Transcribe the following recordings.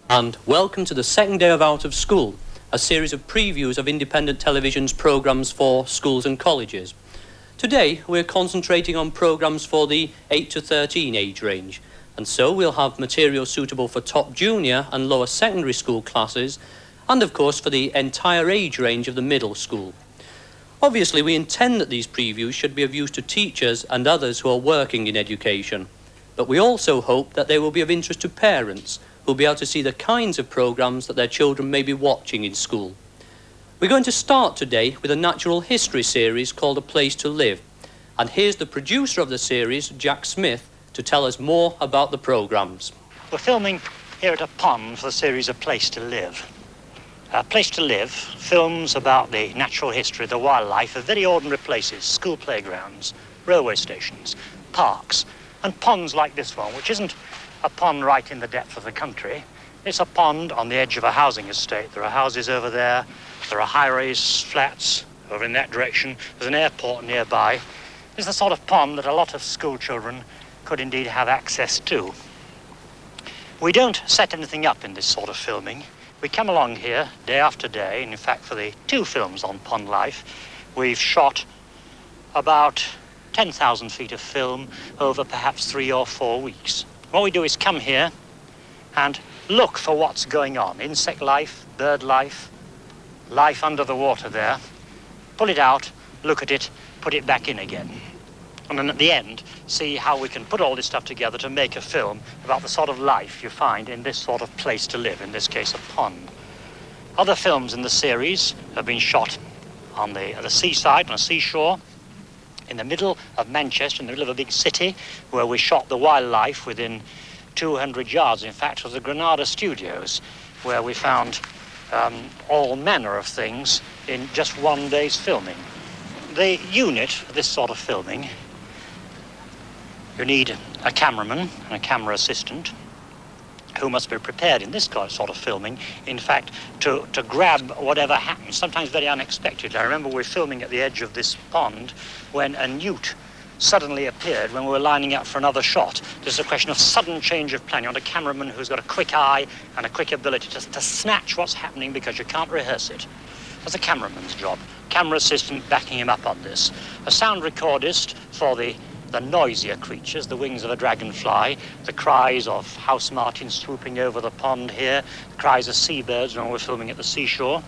And welcome to the second day of Out of School, a series of previews of independent television's programmes for schools and colleges. Today we're concentrating on programmes for the 8 to 13 age range, and so we'll have material suitable for top junior and lower secondary school classes, and of course for the entire age range of the middle school. Obviously we intend that these previews should be of use to teachers and others who are working in education, but we also hope that they will be of interest to parents who'll be able to see the kinds of programmes that their children may be watching in school. We're going to start today with a natural history series called A Place to Live, and here's the producer of the series, Jack Smith, to tell us more about the programmes. We're filming here at a pond for the series A Place to Live. A Place to Live films about the natural history, the wildlife of very ordinary places, school playgrounds, railway stations, parks, and ponds like this one, which isn't a pond right in the depth of the country. It's a pond on the edge of a housing estate. There are houses over there. There are high-rise flats over in that direction. There's an airport nearby. It's the sort of pond that a lot of school children could indeed have access to. We don't set anything up in this sort of filming. We come along here day after day, and in fact for the two films on pond life, we've shot about 10,000 feet of film over perhaps 3 or 4 weeks. What we do is come here and look for what's going on. Insect life, bird life, life under the water there. Pull it out, look at it, put it back in again. And then at the end, see how we can put all this stuff together to make a film about the sort of life you find in this sort of place to live, in this case a pond. Other films in the series have been shot on the seaside, on a seashore, in the middle of Manchester, in the middle of a big city, where we shot the wildlife within 200 yards, in fact, of the Granada studios, where we found all manner of things in just one day's filming. The unit for this sort of filming, you need a cameraman and a camera assistant who must be prepared in this sort of filming, in fact, to grab whatever happens, sometimes very unexpectedly. I remember we were filming at the edge of this pond when a newt suddenly appeared when we were lining up for another shot. There's a question of sudden change of plan. You want a cameraman who's got a quick eye and a quick ability to snatch what's happening because you can't rehearse it. That's a cameraman's job. Camera assistant backing him up on this. A sound recordist for the noisier creatures, the wings of a dragonfly, the cries of house martins swooping over the pond here, the cries of seabirds when we're filming at the seashore,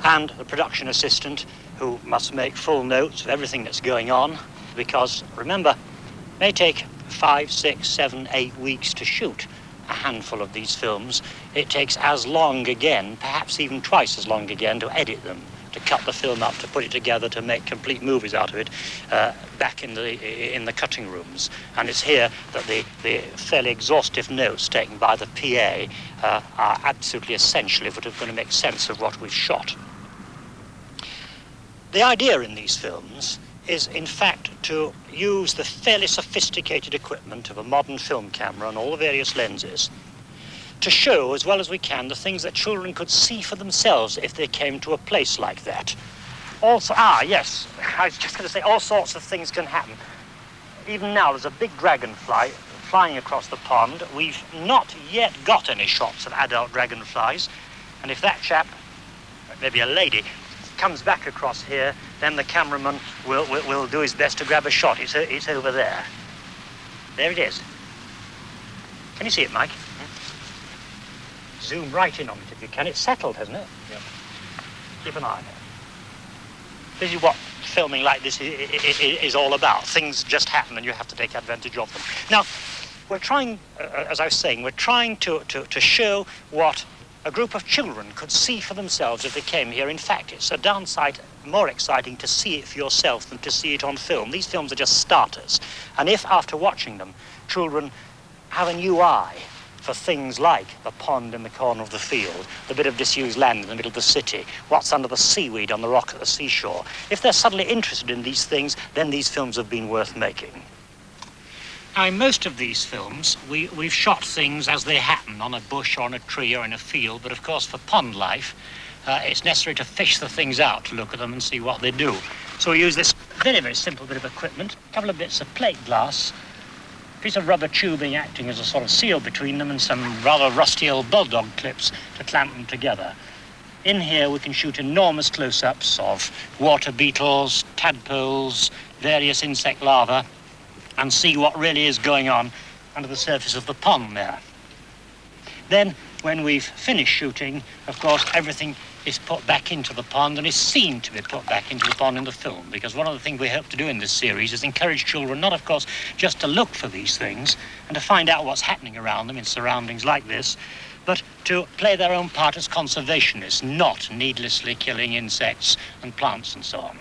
and the production assistant who must make full notes of everything that's going on, because, remember, it may take 5, 6, 7, 8 weeks to shoot a handful of these films. It takes as long again, perhaps even twice as long again, to edit them, to cut the film up, to put it together, to make complete movies out of it, back in the cutting rooms. And it's here that the fairly exhaustive notes taken by the PA are absolutely essential if we're going to make sense of what we've shot. The idea in these films is, in fact, to use the fairly sophisticated equipment of a modern film camera and all the various lenses to show, as well as we can, the things that children could see for themselves if they came to a place like that. Also, yes, I was just going to say, all sorts of things can happen. Even now, there's a big dragonfly flying across the pond. We've not yet got any shots of adult dragonflies, and if that chap, maybe a lady, comes back across here, then the cameraman will do his best to grab a shot. It's over there. There it is. Can you see it, Mike? Zoom right in on it if you can. It's settled, hasn't it? Yep. Keep an eye on it. This is what filming like this is all about. Things just happen and you have to take advantage of them. Now, we're trying, as I was saying, we're trying to show what a group of children could see for themselves if they came here. In fact, it's a darn sight more exciting to see it for yourself than to see it on film. These films are just starters. And if, after watching them, children have a new eye for things like the pond in the corner of the field, the bit of disused land in the middle of the city, what's under the seaweed on the rock at the seashore, if they're suddenly interested in these things, then these films have been worth making. Now, in most of these films, we've shot things as they happen, on a bush or on a tree or in a field, but of course for pond life, it's necessary to fish the things out, to look at them and see what they do. So we use this very, very simple bit of equipment, a couple of bits of plate glass, piece of rubber tubing acting as a sort of seal between them and some rather rusty old bulldog clips to clamp them together. In here we can shoot enormous close-ups of water beetles, tadpoles, various insect larvae, and see what really is going on under the surface of the pond there. Then, when we've finished shooting, of course, everything is put back into the pond and is seen to be put back into the pond in the film, because one of the things we hope to do in this series is encourage children not, of course, just to look for these things and to find out what's happening around them in surroundings like this, but to play their own part as conservationists, not needlessly killing insects and plants and so on.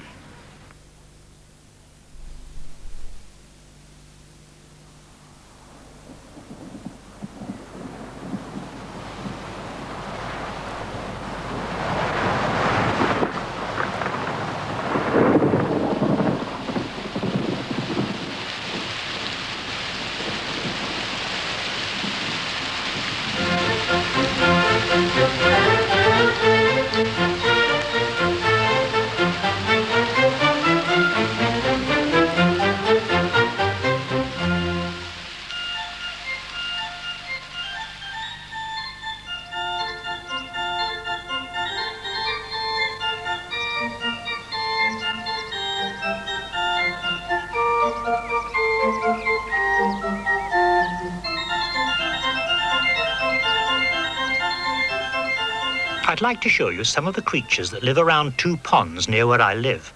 I'd like to show you some of the creatures that live around two ponds near where I live.